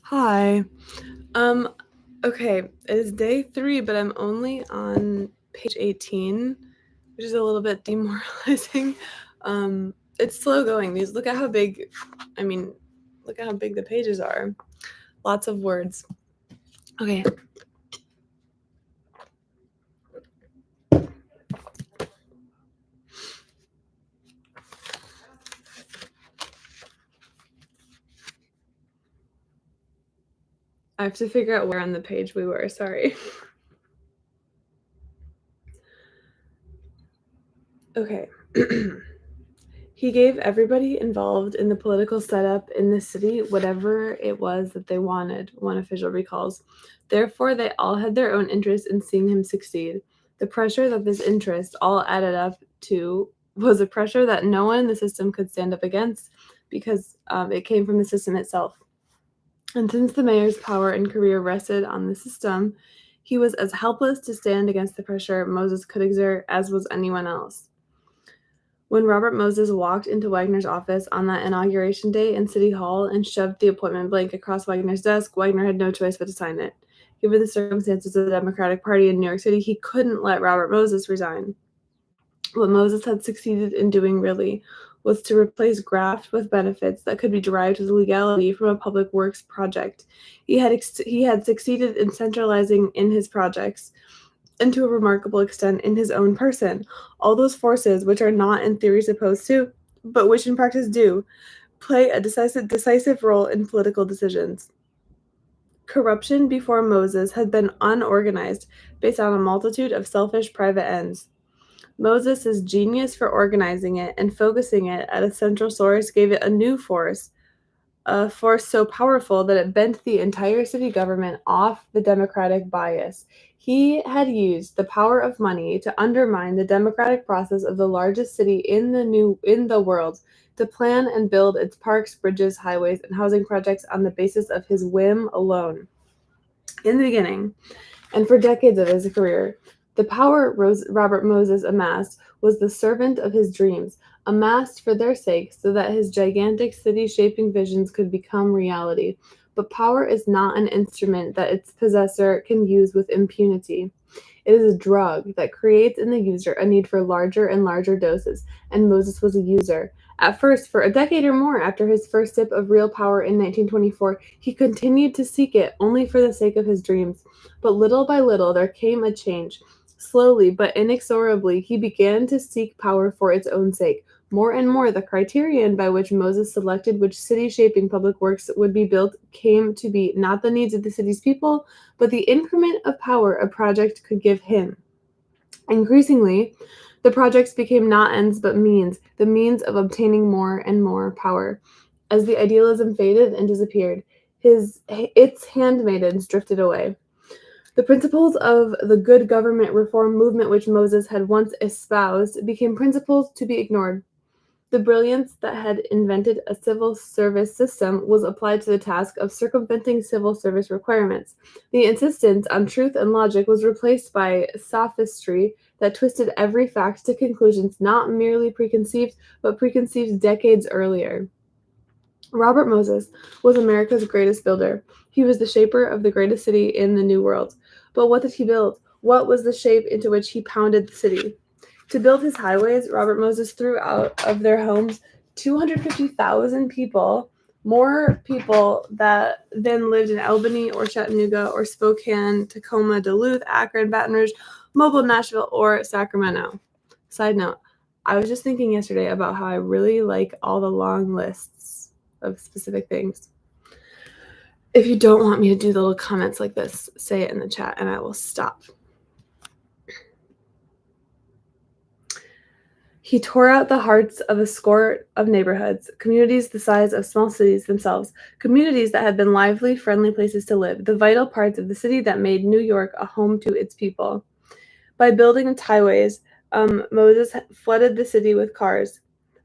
Hi. Um, okay, it is day 3, but I'm only on page 18, which is a little bit demoralizing. It's slow going. Look at how big, I mean, look at how big the pages are. Lots of words. Okay. I have to figure out where on the page we were, sorry. Okay. He gave everybody involved in the political setup in the city whatever it was that they wanted, one official recalls. Therefore, they all had their own interest in seeing him succeed. The pressure that this interest all added up to was a pressure that no one in the system could stand up against because it came from the system itself. And since the mayor's power and career rested on the system, he was as helpless to stand against the pressure Moses could exert as was anyone else. When Robert Moses walked into Wagner's office on that inauguration day in City Hall and shoved the appointment blank across Wagner's desk, Wagner had no choice but to sign it. Given the circumstances of the Democratic Party in New York City, he couldn't let Robert Moses resign. What Moses had succeeded in doing really was to replace graft with benefits that could be derived with legality from a public works project. He had succeeded in centralizing in his projects, and to a remarkable extent in his own person, all those forces which are not in theory supposed to, but which in practice do, play a decisive role in political decisions. Corruption before Moses had been unorganized, based on a multitude of selfish private ends. Moses' genius for organizing it and focusing it at a central source gave it a new force, a force so powerful that it bent the entire city government off the democratic bias. He had used the power of money to undermine the democratic process of the largest city in the world, to plan and build its parks, bridges, highways, and housing projects on the basis of his whim alone. In the beginning, and for decades of his career, the power Robert Moses amassed was the servant of his dreams, amassed for their sake so that his gigantic city-shaping visions could become reality. But power is not an instrument that its possessor can use with impunity. It is a drug that creates in the user a need for larger and larger doses, and Moses was a user. At first, for a decade or more after his first sip of real power in 1924, he continued to seek it only for the sake of his dreams. But little by little, there came a change. Slowly but inexorably, he began to seek power for its own sake. More and more, the criterion by which Moses selected which city-shaping public works would be built came to be not the needs of the city's people, but the increment of power a project could give him. Increasingly, the projects became not ends but means, the means of obtaining more and more power. As the idealism faded and disappeared, its handmaidens drifted away. The principles of the good government reform movement which Moses had once espoused became principles to be ignored. The brilliance that had invented a civil service system was applied to the task of circumventing civil service requirements. The insistence on truth and logic was replaced by sophistry that twisted every fact to conclusions not merely preconceived, but preconceived decades earlier. Robert Moses was America's greatest builder. He was the shaper of the greatest city in the New World. But what did he build? What was the shape into which he pounded the city? To build his highways, Robert Moses threw out of their homes 250,000 people, more people that then lived in Albany or Chattanooga or Spokane, Tacoma, Duluth, Akron, Baton Rouge, Mobile, Nashville, or Sacramento. Side note, I was just thinking yesterday about how I really like all the long lists of specific things. If you don't want me to do the little comments like this, say it in the chat and I will stop. He tore out the hearts of a score of neighborhoods, communities the size of small cities themselves, communities that had been lively, friendly places to live, the vital parts of the city that made New York a home to its people. By building its highways, Moses flooded the city with cars.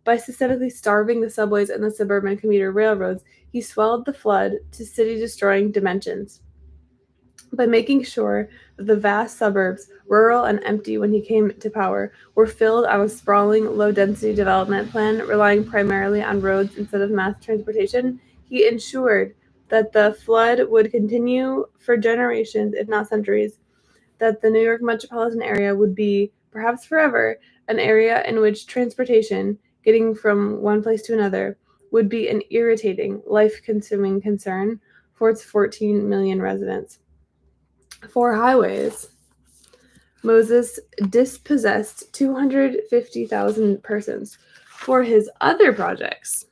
By systematically starving the subways and the suburban commuter railroads, he swelled the flood to city-destroying dimensions. By making sure that the vast suburbs, rural and empty when he came to power, were filled on a sprawling, low-density development plan relying primarily on roads instead of mass transportation, he ensured that the flood would continue for generations, if not centuries, that the New York metropolitan area would be, perhaps forever, an area in which transportation, getting from one place to another, would be an irritating, life-consuming concern for its 14 million residents. For highways, Moses dispossessed 250,000 persons. For his other projects,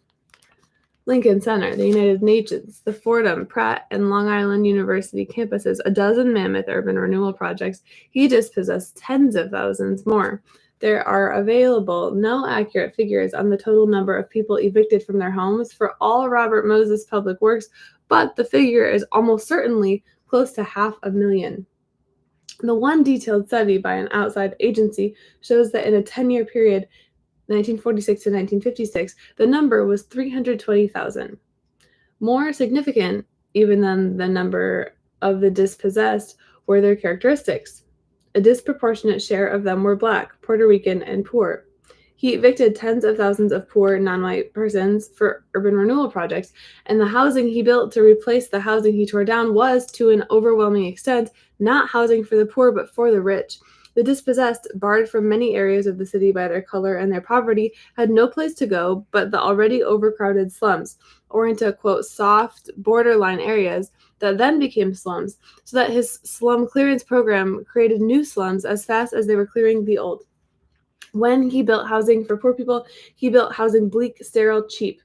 Lincoln Center, the United Nations, the Fordham, Pratt, and Long Island University campuses, a dozen mammoth urban renewal projects, he dispossessed tens of thousands more. There are available no accurate figures on the total number of people evicted from their homes for all Robert Moses public works, but the figure is almost certainly close to 500,000. The one detailed study by an outside agency shows that in a 10-year period, 1946 to 1956, the number was 320,000. More significant, even than the number of the dispossessed, were their characteristics. A disproportionate share of them were Black, Puerto Rican, and poor. He evicted tens of thousands of poor, non-white persons for urban renewal projects, and the housing he built to replace the housing he tore down was, to an overwhelming extent, not housing for the poor but for the rich. The dispossessed, barred from many areas of the city by their color and their poverty, had no place to go but the already overcrowded slums, or into, quote, soft, borderline areas that then became slums, so that his slum clearance program created new slums as fast as they were clearing the old. When he built housing for poor people, he built housing bleak, sterile, cheap,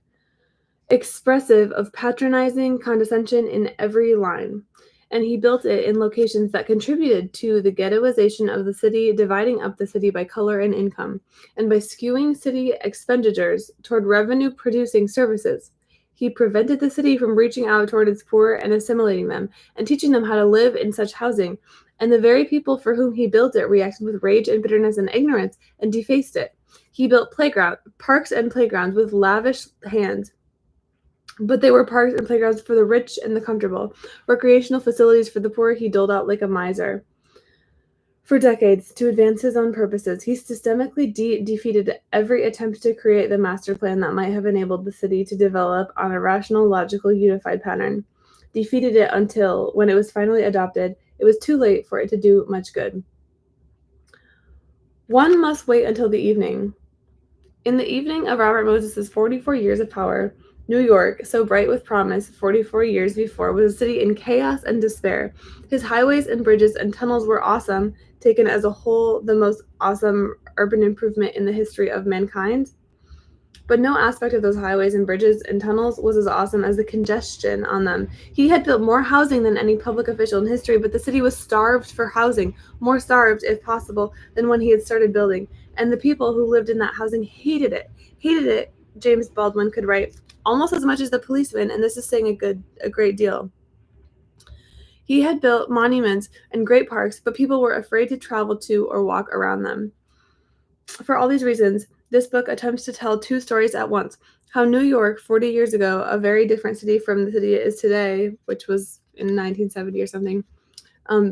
expressive of patronizing condescension in every line. And he built it in locations that contributed to the ghettoization of the city, dividing up the city by color and income, and by skewing city expenditures toward revenue-producing services. He prevented the city from reaching out toward its poor and assimilating them, and teaching them how to live in such housing. And the very people for whom he built it reacted with rage and bitterness and ignorance, and defaced it. He built parks and playgrounds with lavish hand, but they were parks and playgrounds for the rich and the comfortable. Recreational facilities for the poor he doled out like a miser. For decades, to advance his own purposes, he systematically defeated every attempt to create the master plan that might have enabled the city to develop on a rational, logical, unified pattern. Defeated it until, when it was finally adopted, it was too late for it to do much good. One must wait until the evening. In the evening of Robert Moses's 44 years of power, New York, so bright with promise 44 years before, was a city in chaos and despair. His highways and bridges and tunnels were awesome, taken as a whole the most awesome urban improvement in the history of mankind. But no aspect of those highways and bridges and tunnels was as awesome as the congestion on them. He had built more housing than any public official in history, but the city was starved for housing, more starved, if possible, than when he had started building. And the people who lived in that housing hated it, James Baldwin could write, almost as much as the policemen, and this is saying a great deal. He had built monuments and great parks, but people were afraid to travel to or walk around them. For all these reasons, this book attempts to tell two stories at once. How New York, 40 years ago, a very different city from the city it is today, which was in 1970 or something,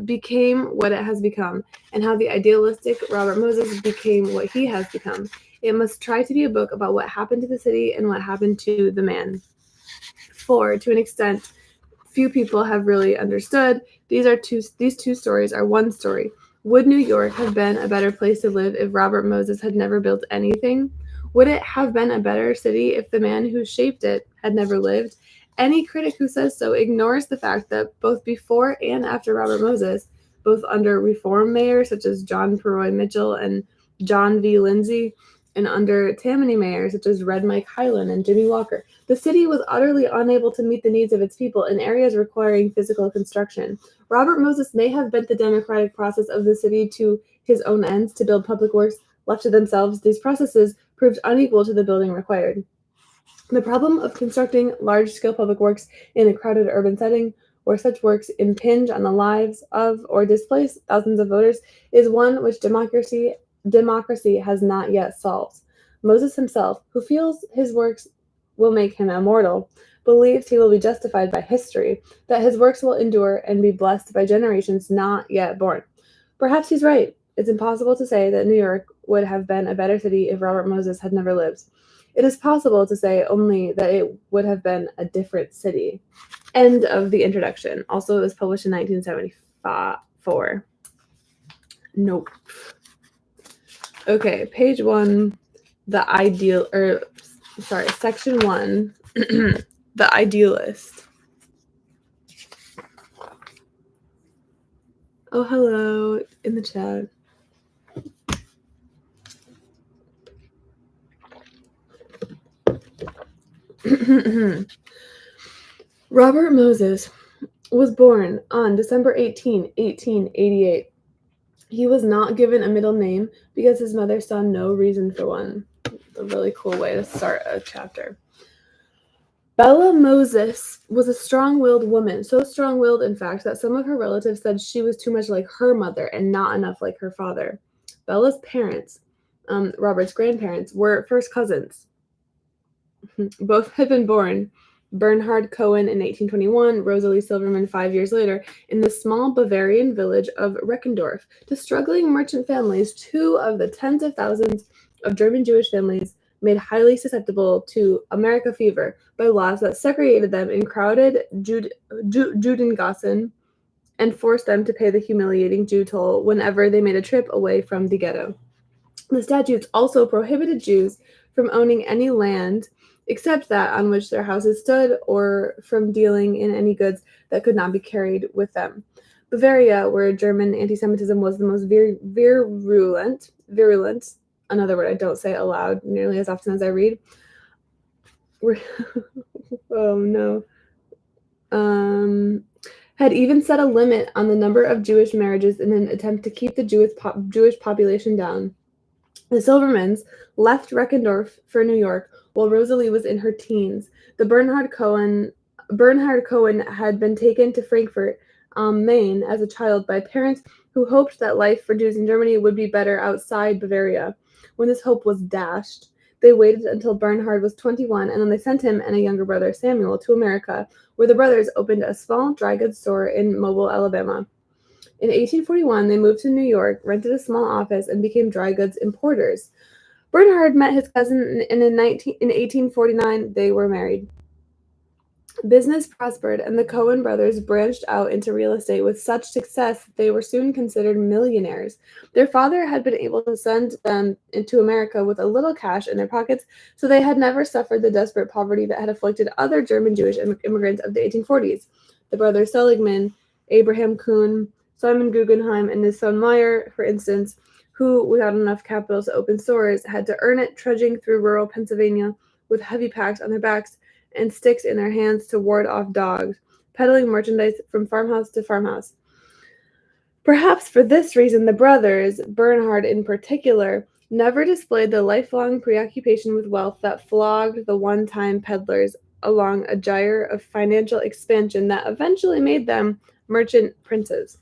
became what it has become, and how the idealistic Robert Moses became what he has become. It must try to be a book about what happened to the city and what happened to the man. For, to an extent, few people have really understood, these two stories are one story. Would New York have been a better place to live if Robert Moses had never built anything? Would it have been a better city if the man who shaped it had never lived? Any critic who says so ignores the fact that both before and after Robert Moses, both under reform mayors such as John Perroy Mitchell and John V. Lindsay, and under Tammany mayors such as Red Mike Highland and Jimmy Walker, the city was utterly unable to meet the needs of its people in areas requiring physical construction. Robert Moses may have bent the democratic process of the city to his own ends to build public works. Left to themselves, these processes proved unequal to the building required. The problem of constructing large-scale public works in a crowded urban setting, where such works impinge on the lives of or displace thousands of voters, is one which democracy has not yet solved. Moses himself, who feels his works will make him immortal, believes he will be justified by history, that his works will endure and be blessed by generations not yet born. Perhaps he's right. It's impossible to say that New York would have been a better city if Robert Moses had never lived. It is possible to say only that it would have been a different city. End of the introduction. Also, it was published in 1974. Nope. Okay, page 1, section 1, the idealist. Oh, hello in the chat. Robert Moses was born on December 18, 1888. He was not given a middle name because his mother saw no reason for one. It's a really cool way to start a chapter. Bella Moses was a strong-willed woman, so strong-willed, in fact, that some of her relatives said she was too much like her mother and not enough like her father. Bella's parents, Robert's grandparents, were first cousins. Both had been born Bernhard Cohen in 1821, Rosalie Silverman 5 years later, in the small Bavarian village of Reckendorf. To struggling merchant families, 2 of the tens of thousands of German Jewish families made highly susceptible to America fever by laws that segregated them in crowded Judengassen and forced them to pay the humiliating Jew toll whenever they made a trip away from the ghetto. The statutes also prohibited Jews from owning any land except that on which their houses stood, or from dealing in any goods that could not be carried with them. Bavaria, where German anti-Semitism was the most virulent, another word I don't say aloud nearly as often as I read. Oh no. Had even set a limit on the number of Jewish marriages in an attempt to keep the Jewish population down. The Silvermans left Reckendorf for New York while Rosalie was in her teens. Bernhard Cohen had been taken to Frankfurt, Maine as a child by parents who hoped that life for Jews in Germany would be better outside Bavaria. When this hope was dashed, they waited until Bernhard was 21, and then they sent him and a younger brother, Samuel, to America, where the brothers opened a small dry goods store in Mobile, Alabama. In 1841, they moved to New York, rented a small office, and became dry goods importers. Bernhard met his cousin, and in 1849, they were married. Business prospered, and the Cohen brothers branched out into real estate with such success that they were soon considered millionaires. Their father had been able to send them into America with a little cash in their pockets, so they had never suffered the desperate poverty that had afflicted other German Jewish immigrants of the 1840s. The brothers Seligman, Abraham Kuhn, Simon Guggenheim, and his son Meyer, for instance, who, without enough capital to open stores, had to earn it trudging through rural Pennsylvania with heavy packs on their backs and sticks in their hands to ward off dogs, peddling merchandise from farmhouse to farmhouse. Perhaps for this reason, the brothers, Bernhard in particular, never displayed the lifelong preoccupation with wealth that flogged the one-time peddlers along a gyre of financial expansion that eventually made them merchant princes,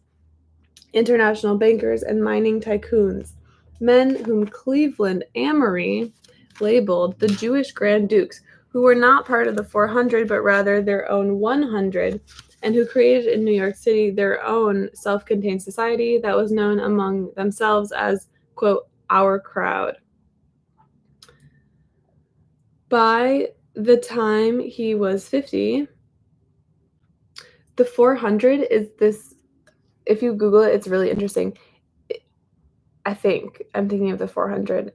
international bankers, and mining tycoons, men whom Cleveland Amory labeled the Jewish Grand Dukes, who were not part of the 400, but rather their own 100, and who created in New York City their own self-contained society that was known among themselves as, quote, our crowd. By the time he was 50, the 400 is this, if you Google it, it's really interesting. I'm thinking of the 400.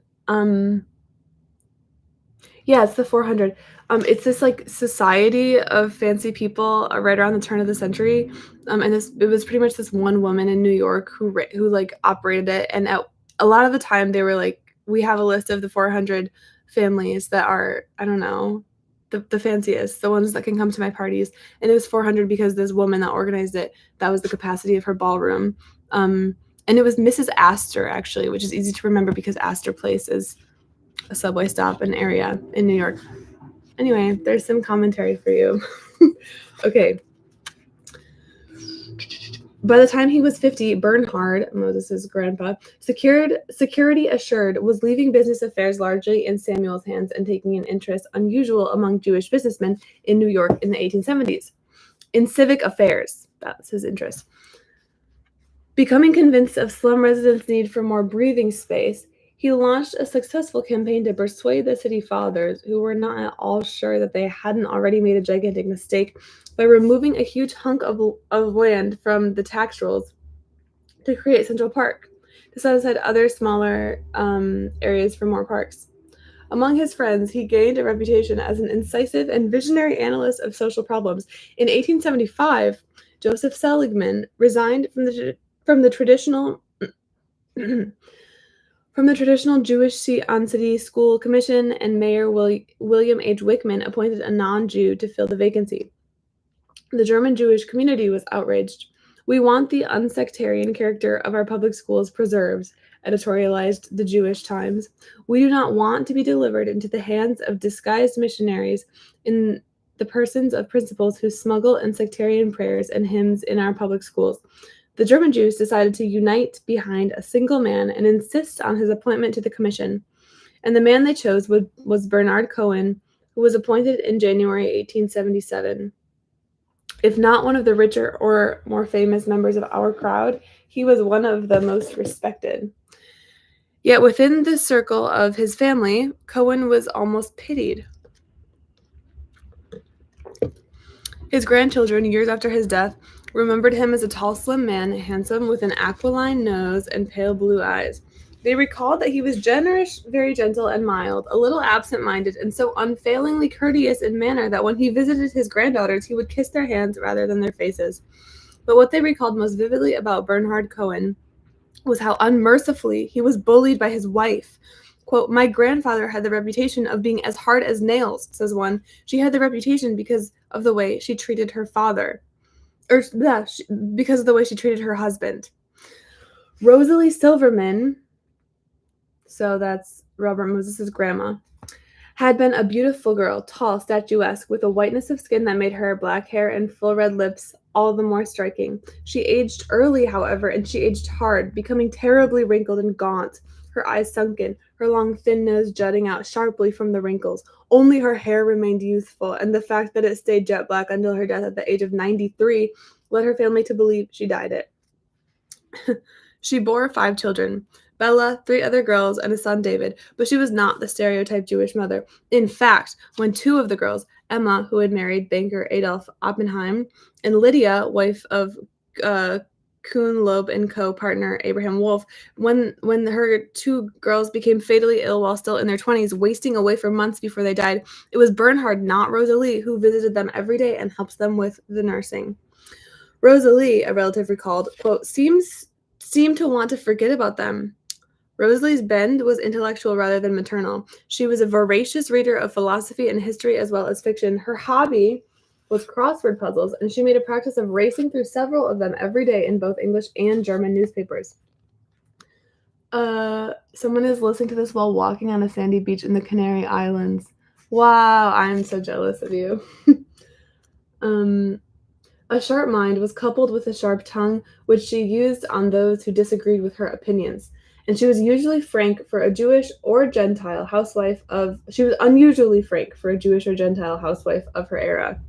Yeah, it's the 400. It's this like society of fancy people right around the turn of the century, and it was pretty much this one woman in New York who like operated it. And a lot of the time, they were like, "We have a list of the 400 families that are, I don't know, the fanciest, the ones that can come to my parties." And it was 400 because this woman that organized it, that was the capacity of her ballroom. And it was Mrs. Astor, actually, which is easy to remember because Astor Place is a subway stop and area in New York. Anyway, there's some commentary for you. Okay. By the time he was 50, Bernhard, Moses' grandpa, security assured, was leaving business affairs largely in Samuel's hands and taking an interest unusual among Jewish businessmen in New York in the 1870s. In civic affairs, that's his interest. Becoming convinced of slum residents' need for more breathing space, He launched a successful campaign to persuade the city fathers, who were not at all sure that they hadn't already made a gigantic mistake by removing a huge hunk of land from the tax rolls to create Central Park, to set aside other smaller areas for more parks. Among his friends, he gained a reputation as an incisive and visionary analyst of social problems. In 1875, Joseph Seligman resigned from the traditional from the traditional Jewish seat on city school commission, and Mayor William H. Wickman appointed a non-Jew to fill the vacancy. The German Jewish community was outraged. "We want the unsectarian character of our public schools preserved," editorialized the Jewish Times. "We do not want to be delivered into the hands of disguised missionaries in the persons of principals who smuggle in sectarian prayers and hymns in our public schools." The German Jews decided to unite behind a single man and insist on his appointment to the commission. And the man they chose was Bernard Cohen, who was appointed in January 1877. If not one of the richer or more famous members of our crowd, he was one of the most respected. Yet within the circle of his family, Cohen was almost pitied. His grandchildren, years after his death, remembered him as a tall, slim man, handsome, with an aquiline nose and pale blue eyes. They recalled that he was generous, very gentle and mild, a little absent-minded, and so unfailingly courteous in manner that when he visited his granddaughters, he would kiss their hands rather than their faces. But what they recalled most vividly about Bernhard Cohen was how unmercifully he was bullied by his wife. Quote, "My grandfather had the reputation of being as hard as nails," says one. "She had the reputation because of the way she treated her father." Because of the way she treated her husband. Rosalie Silverman, so that's Robert Moses' grandma, had been a beautiful girl, tall, statuesque, with a whiteness of skin that made her black hair and full red lips all the more striking. She aged early, however, and she aged hard, becoming terribly wrinkled and gaunt, her eyes sunken, her long thin nose jutting out sharply from the wrinkles. Only her hair remained youthful, and the fact that it stayed jet black until her death at the age of 93 led her family to believe she dyed it. She bore 5 children, Bella, 3 other girls, and a son, David, but she was not the stereotyped Jewish mother. In fact, when 2 of the girls, Emma, who had married banker Adolf Oppenheim, and Lydia, wife of Kuhn Loeb and co-partner Abraham Wolf, when her 2 girls became fatally ill while still in their 20s, wasting away for months before they died, it was Bernhard, not Rosalie, who visited them every day and helped them with the nursing. Rosalie, a relative recalled, quote, seemed to want to forget about them. Rosalie's bend was intellectual rather than maternal. She was a voracious reader of philosophy and history as well as fiction. Her hobby was crossword puzzles, and she made a practice of racing through several of them every day in both English and German newspapers. Someone is listening to this while walking on a sandy beach in the Canary Islands. Wow, I'm so jealous of you. A sharp mind was coupled with a sharp tongue, which she used on those who disagreed with her opinions. And she was usually frank for a Jewish or Gentile housewife she was unusually frank for a Jewish or Gentile housewife of her era.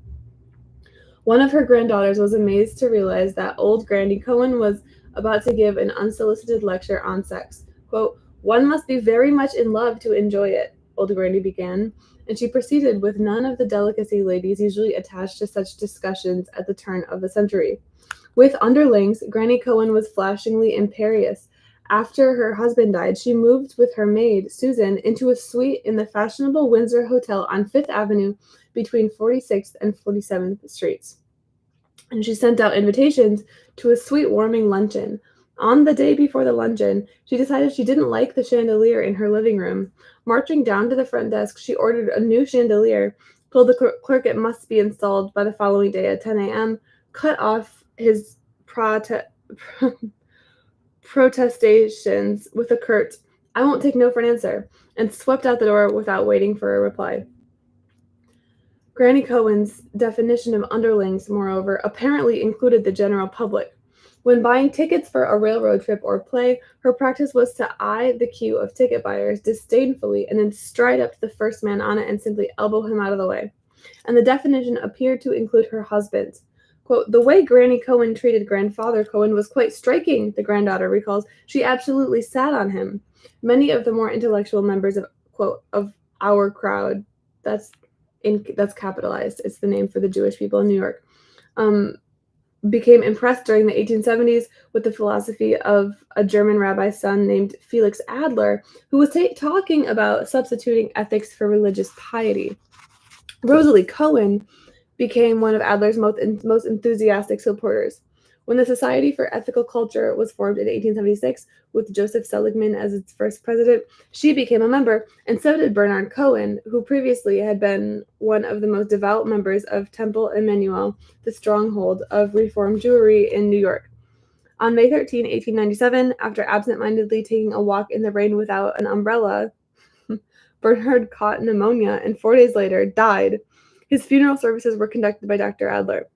One of her granddaughters was amazed to realize that old Granny Cohen was about to give an unsolicited lecture on sex. Quote, "One must be very much in love to enjoy it," old Granny began, and she proceeded with none of the delicacy ladies usually attached to such discussions at the turn of the century. With underlings, Granny Cohen was flashingly imperious. After her husband died, she moved with her maid, Susan, into a suite in the fashionable Windsor Hotel on Fifth Avenue between 46th and 47th Streets. And she sent out invitations to a sweet-warming luncheon. On the day before the luncheon, she decided she didn't like the chandelier in her living room. Marching down to the front desk, she ordered a new chandelier, told the clerk it must be installed by the following day at 10 a.m., cut off his protestations with a curt, "I won't take no for an answer," and swept out the door without waiting for a reply. Granny Cohen's definition of underlings, moreover, apparently included the general public. When buying tickets for a railroad trip or play, her practice was to eye the queue of ticket buyers disdainfully and then stride up to the first man on it and simply elbow him out of the way. And the definition appeared to include her husband. Quote, "The way Granny Cohen treated Grandfather Cohen was quite striking," the granddaughter recalls. "She absolutely sat on him." Many of the more intellectual members of, quote, "of our crowd," that's that's capitalized, it's the name for the Jewish people in New York, became impressed during the 1870s with the philosophy of a German rabbi's son named Felix Adler, who was talking about substituting ethics for religious piety. Rosalie Cohen became one of Adler's most enthusiastic supporters. When the Society for Ethical Culture was formed in 1876, with Joseph Seligman as its first president, she became a member, and so did Bernard Cohen, who previously had been one of the most devout members of Temple Emmanuel, the stronghold of Reform Jewry in New York. On May 13, 1897, after absent-mindedly taking a walk in the rain without an umbrella, Bernard caught pneumonia and 4 days later died. His funeral services were conducted by Dr. Adler.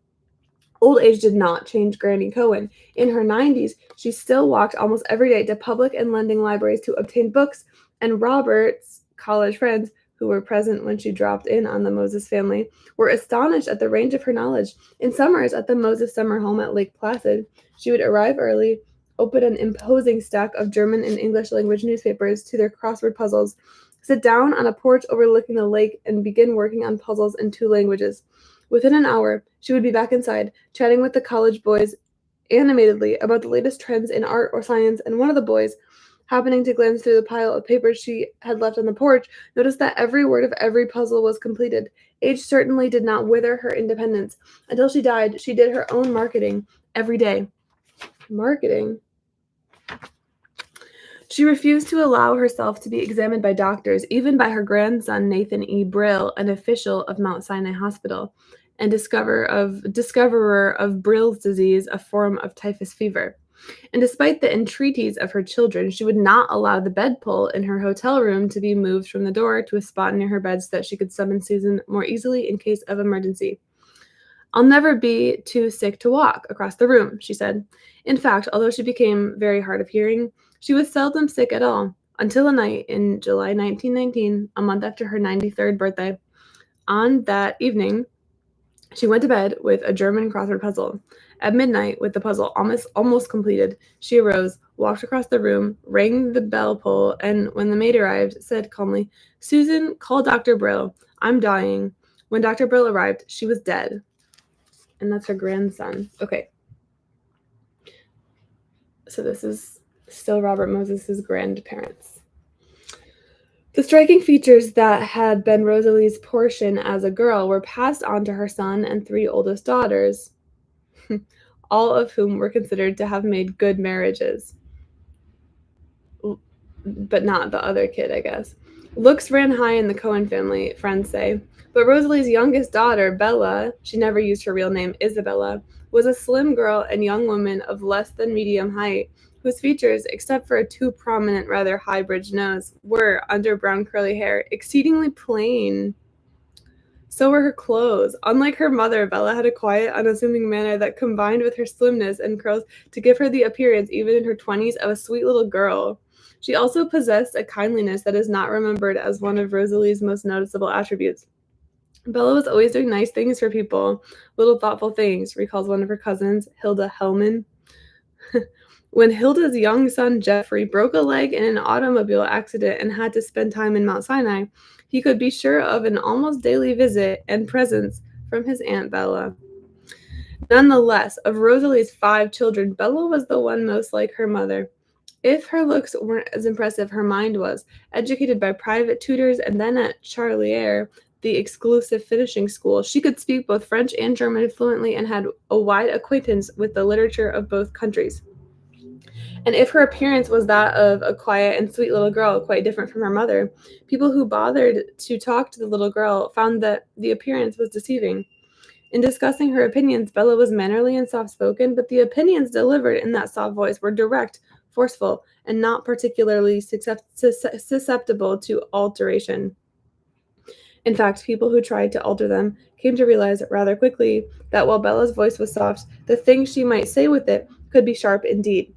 Old age did not change Granny Cohen. In her 90s, she still walked almost every day to public and lending libraries to obtain books, and Robert's college friends, who were present when she dropped in on the Moses family, were astonished at the range of her knowledge. In summers at the Moses summer home at Lake Placid, she would arrive early, open an imposing stack of German and English language newspapers to their crossword puzzles, sit down on a porch overlooking the lake, and begin working on puzzles in 2 languages. Within an hour, she would be back inside, chatting with the college boys animatedly about the latest trends in art or science, and one of the boys, happening to glance through the pile of papers she had left on the porch, noticed that every word of every puzzle was completed. Age certainly did not wither her independence. Until she died, she did her own marketing every day. Marketing? She refused to allow herself to be examined by doctors, even by her grandson Nathan E. Brill, an official of Mount Sinai Hospital, and discoverer of Brill's disease, a form of typhus fever. And despite the entreaties of her children, she would not allow the bedpool in her hotel room to be moved from the door to a spot near her bed so that she could summon Susan more easily in case of emergency. "I'll never be too sick to walk across the room," she said. In fact, although she became very hard of hearing, she was seldom sick at all, until a night in July 1919, a month after her 93rd birthday. On that evening, she went to bed with a German crossword puzzle. At midnight, with the puzzle almost completed, she arose, walked across the room, rang the bell pull, and when the maid arrived, said calmly, "Susan, call Dr. Brill. I'm dying." When Dr. Brill arrived, she was dead. And that's her grandson. Okay. So this is still Robert Moses' grandparents. The striking features that had been Rosalie's portion as a girl were passed on to her son and 3 oldest daughters, all of whom were considered to have made good marriages. But not the other kid, I guess. Looks ran high in the Cohen family, friends say. But Rosalie's youngest daughter, Bella, she never used her real name, Isabella, was a slim girl and young woman of less than medium height, whose features, except for a too prominent, rather high-bridged nose, were, under brown curly hair, exceedingly plain. So were her clothes. Unlike her mother, Bella had a quiet, unassuming manner that combined with her slimness and curls to give her the appearance, even in her 20s, of a sweet little girl. She also possessed a kindliness that is not remembered as one of Rosalie's most noticeable attributes. Bella was always doing nice things for people, little thoughtful things, recalls one of her cousins, Hilda Hellman. When Hilda's young son Jeffrey broke a leg in an automobile accident and had to spend time in Mount Sinai, he could be sure of an almost daily visit and presence from his Aunt Bella. Nonetheless, of Rosalie's 5 children, Bella was the one most like her mother. If her looks weren't as impressive, her mind was. Educated by private tutors and then at Charlier, the exclusive finishing school, she could speak both French and German fluently and had a wide acquaintance with the literature of both countries. And if her appearance was that of a quiet and sweet little girl, quite different from her mother, people who bothered to talk to the little girl found that the appearance was deceiving. In discussing her opinions, Bella was mannerly and soft-spoken, but the opinions delivered in that soft voice were direct, forceful, and not particularly susceptible to alteration. In fact, people who tried to alter them came to realize rather quickly that while Bella's voice was soft, the things she might say with it could be sharp indeed.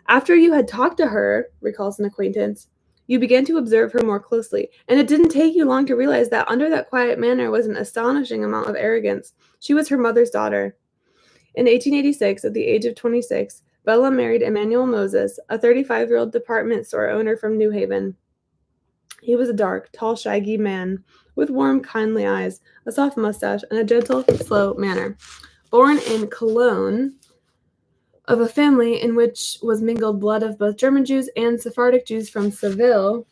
"After you had talked to her," recalls an acquaintance, "you began to observe her more closely, and it didn't take you long to realize that under that quiet manner was an astonishing amount of arrogance. She was her mother's daughter." In 1886, at the age of 26, Bella married Emmanuel Moses, a 35-year-old department store owner from New Haven. He was a dark, tall, shaggy man with warm, kindly eyes, a soft mustache, and a gentle, slow manner. Born in Cologne, of a family in which was mingled blood of both German Jews and Sephardic Jews from Seville,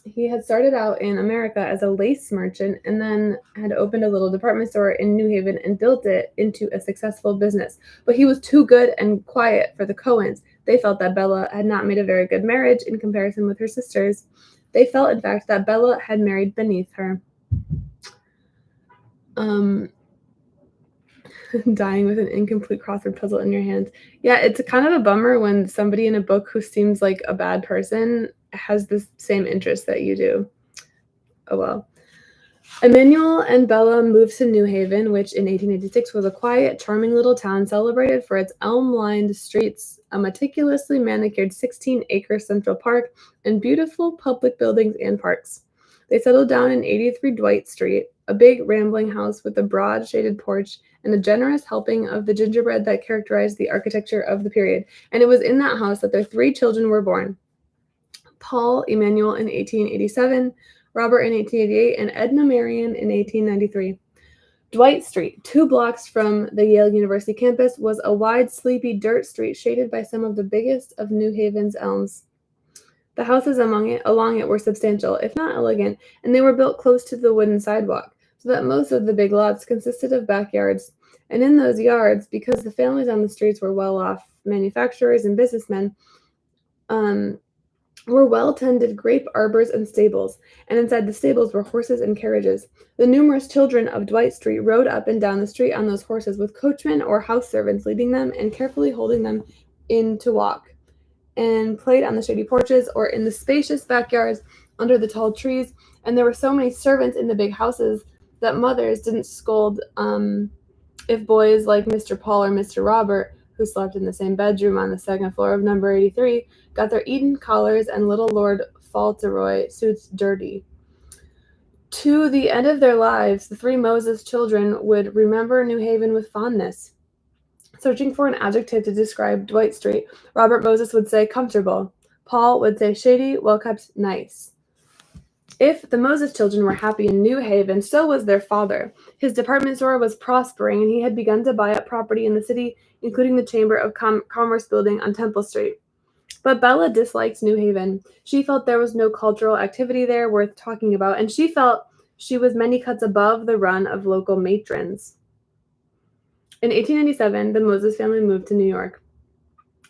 he had started out in America as a lace merchant and then had opened a little department store in New Haven and built it into a successful business. But he was too good and quiet for the Cohens. They felt that Bella had not made a very good marriage in comparison with her sisters. They felt, in fact, that Bella had married beneath her. Dying with an incomplete crossword puzzle in your hand. Yeah, it's kind of a bummer when somebody in a book who seems like a bad person has the same interest that you do. Oh well. Emmanuel and Bella moved to New Haven, which in 1886 was a quiet, charming little town celebrated for its elm-lined streets, a meticulously manicured 16-acre Central Park, and beautiful public buildings and parks. They settled down in 83 Dwight Street, a big, rambling house with a broad, shaded porch and a generous helping of the gingerbread that characterized the architecture of the period. And it was in that house that their 3 children were born: Paul Emmanuel in 1887, Robert in 1888, and Edna Marion in 1893. Dwight Street, 2 blocks from the Yale University campus, was a wide, sleepy dirt street shaded by some of the biggest of New Haven's elms. The houses along it were substantial, if not elegant, and they were built close to the wooden sidewalk, so that most of the big lots consisted of backyards. And in those yards, because the families on the streets were well-off manufacturers and businessmen, were well-tended grape arbors and stables, and inside the stables were horses and carriages. The numerous children of Dwight Street rode up and down the street on those horses, with coachmen or house servants leading them and carefully holding them in to walk, and played on the shady porches or in the spacious backyards under the tall trees. And there were so many servants in the big houses that mothers didn't scold if boys like Mr. Paul or Mr. Robert, who slept in the same bedroom on the second floor of number 83, got their Eton collars and little Lord Fauntleroy suits dirty. To the end of their lives, the 3 Moses children would remember New Haven with fondness. Searching for an adjective to describe Dwight Street, Robert Moses would say comfortable. Paul would say shady, well-kept, nice. If the Moses children were happy in New Haven, so was their father. His department store was prospering, and he had begun to buy up property in the city, including the Chamber of Commerce building on Temple Street. But Bella disliked New Haven. She felt there was no cultural activity there worth talking about, and she felt she was many cuts above the run of local matrons. In 1897, the Moses family moved to New York.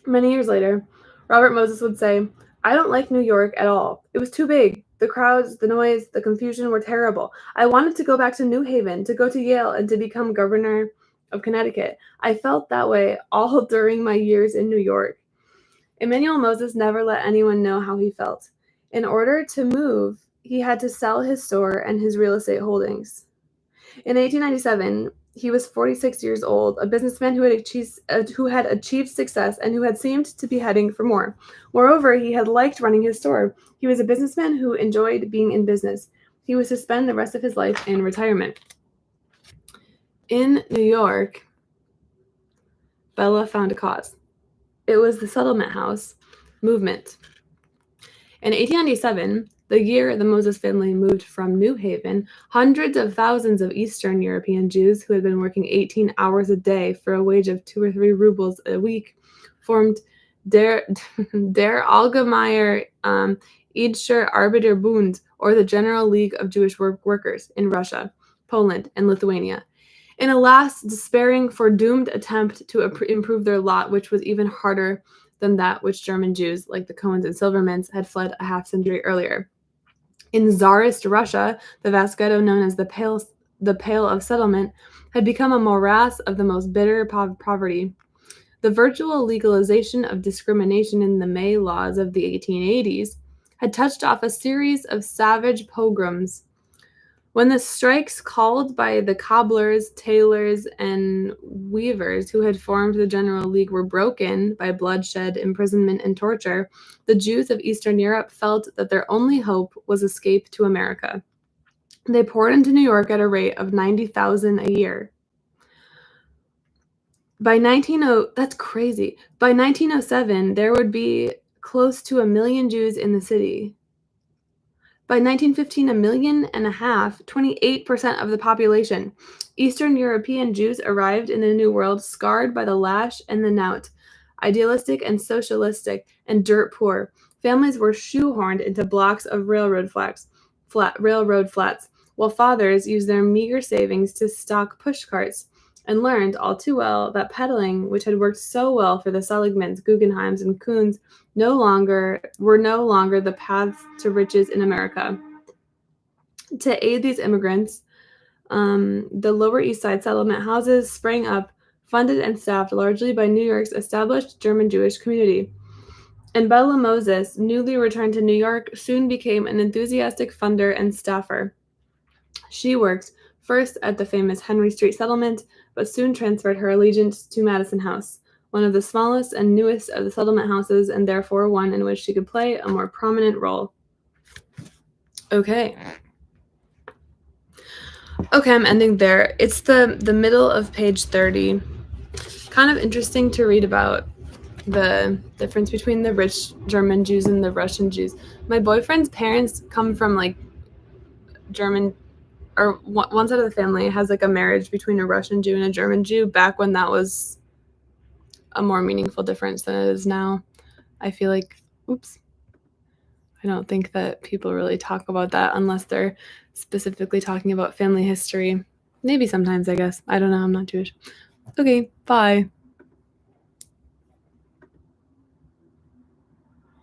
Many years later, Robert Moses would say, "I don't like New York at all. It was too big. The crowds, the noise, the confusion were terrible. I wanted to go back to New Haven, to go to Yale, and to become governor of Connecticut. I felt that way all during my years in New York." Emmanuel Moses never let anyone know how he felt. In order to move, he had to sell his store and his real estate holdings. In 1897, he was 46 years old, a businessman who had achieved success and who had seemed to be heading for more. Moreover, he had liked running his store. He was a businessman who enjoyed being in business. He was to spend the rest of his life in retirement. In New York, Bella found a cause. It was the settlement house movement. In 1897, the year the Moses family moved from New Haven, hundreds of thousands of Eastern European Jews who had been working 18 hours a day for a wage of 2 or 3 rubles a week formed Der Allgemeine Jüdischer Arbeiterbund, or the General League of Jewish Workers, in Russia, Poland, and Lithuania, in a last despairing, foredoomed attempt to improve their lot, which was even harder than that which German Jews, like the Cohens and Silvermans, had fled a half-century earlier. In Tsarist Russia, the vast ghetto known as the Pale of Settlement had become a morass of the most bitter poverty. The virtual legalization of discrimination in the May laws of the 1880s had touched off a series of savage pogroms. When the strikes called by the cobblers, tailors, and weavers who had formed the General League were broken by bloodshed, imprisonment, and torture, the Jews of Eastern Europe felt that their only hope was escape to America. They poured into New York at a rate of 90,000 a year. By that's crazy. By 1907, there would be close to 1 million Jews in the city. By 1915, 1.5 million, 28% of the population. Eastern European Jews arrived in the New World scarred by the lash and the knout, idealistic and socialistic, and dirt poor. Families were shoehorned into blocks of railroad flats, while fathers used their meager savings to stock pushcarts and learned all too well that peddling, which had worked so well for the Seligmans, Guggenheims, and Kuhns, were no longer the paths to riches in America. To aid these immigrants, the Lower East Side settlement houses sprang up, funded and staffed largely by New York's established German Jewish community. And Bella Moses, newly returned to New York, soon became an enthusiastic funder and staffer. She worked first at the famous Henry Street settlement, but soon transferred her allegiance to Madison House, one of the smallest and newest of the settlement houses, and therefore one in which she could play a more prominent role. Okay, I'm ending there. It's the middle of page 30. Kind of interesting to read about the difference between the rich German Jews and the Russian Jews. My boyfriend's parents come from like German, or one side of the family has like a marriage between a Russian Jew and a German Jew back when that was a more meaningful difference than it is now. I feel like, I don't think that people really talk about that unless they're specifically talking about family history. Maybe sometimes, I guess. I don't know. I'm not Jewish. Okay, bye.